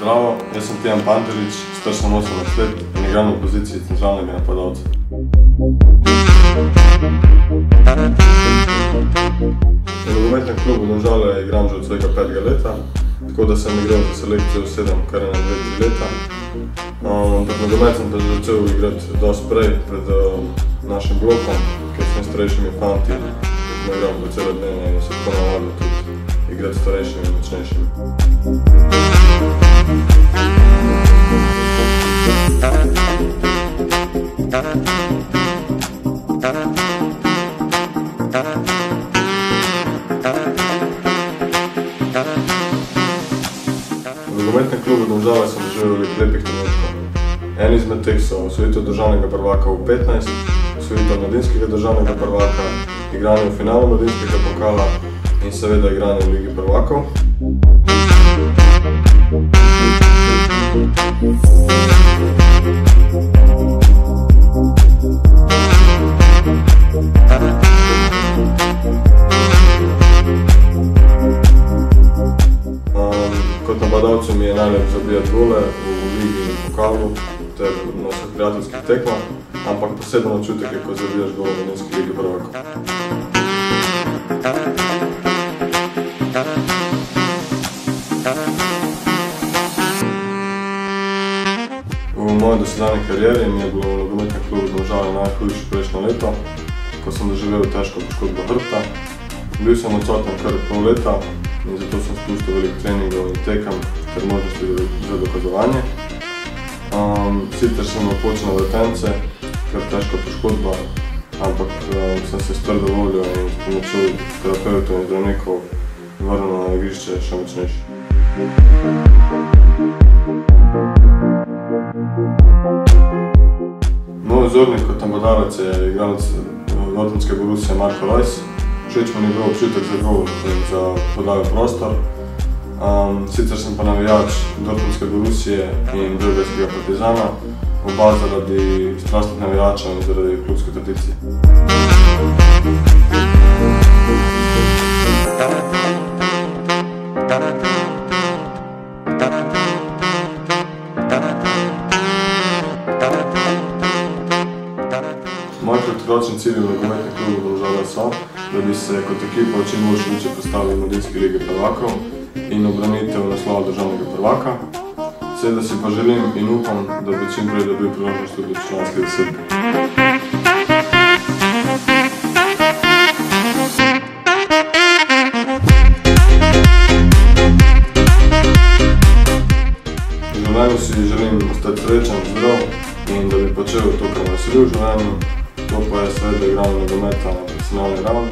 Zdravo, jaz sem Tijan Panterič, star sem 18 let in igram v poziciji centralnega napadalca. V nogometnem klubu Domžale igram že od svojega 5. leta, tako da sem igral za selekcijo 7, kar je na 2 leta. Ampak nogomet sem pa začel igrati dosti prej, pred našim blokom, ker smo starejšimi fanti, smo igrali po cele dnevne in se tako navadili tudi igrati starejšimi in močnejšimi. V nogometnem klubu Domžale sem doživel lepih trenutkov. En izmed teh so osvojitev državnega prvaka v 15, osvojitev mladinskega državnega prvaka, igranje v finalu mladinskega pokala in seveda igranje v Ligi prvakov. Kot napadalcu mi je najlepše zabijati gole v ligi in pokalu ter na vseh prijateljskih tekmah, ampak poseben občutek je, ko zabijaš gol v mladinski ligi prvakov. V moji dosedanji karieri mi je bilo v nogometnem klubu Domžale najhujše prejšnje leto, ko sem doživel težko poškodbo hrbta. Bil sem odsoten kar pol leta in zato sem spustil veliko treningov in tekem ter možnosti za dokazovanje. Sicer sem napočil vretence, kar težka poškodba, ampak sem se s trdo voljo in s pomočjo terapeutov in zdravnikov vrnil na igrišče še močnejši. Moj vzornik kot napadalec je igralec dortmundske Borussije Marko Reus. Všeč mi je bil občutek za gol in za podajo prostor. Sicer sem pa navijač dortmundske Borussije in beograjskega Partizana, oba zaradi strastnih navijačev in zaradi klubske tradicije. Moji kratkoročni cilji v nogometnem klubu Domžale so, da bi se kot ekipa čim močnejše postavili v mladinski ligi prvakov in ubranitev naslova državnega prvaka. Seveda si pa želim in upam, da bi čim prej dobil priložnost tudi v članski zasedbi. V življenju si želim ostati srečen, zdrav in da bi počel to, kar me veseli v življenju. To pa je seveda igranje nogometa na profesionalni ravni.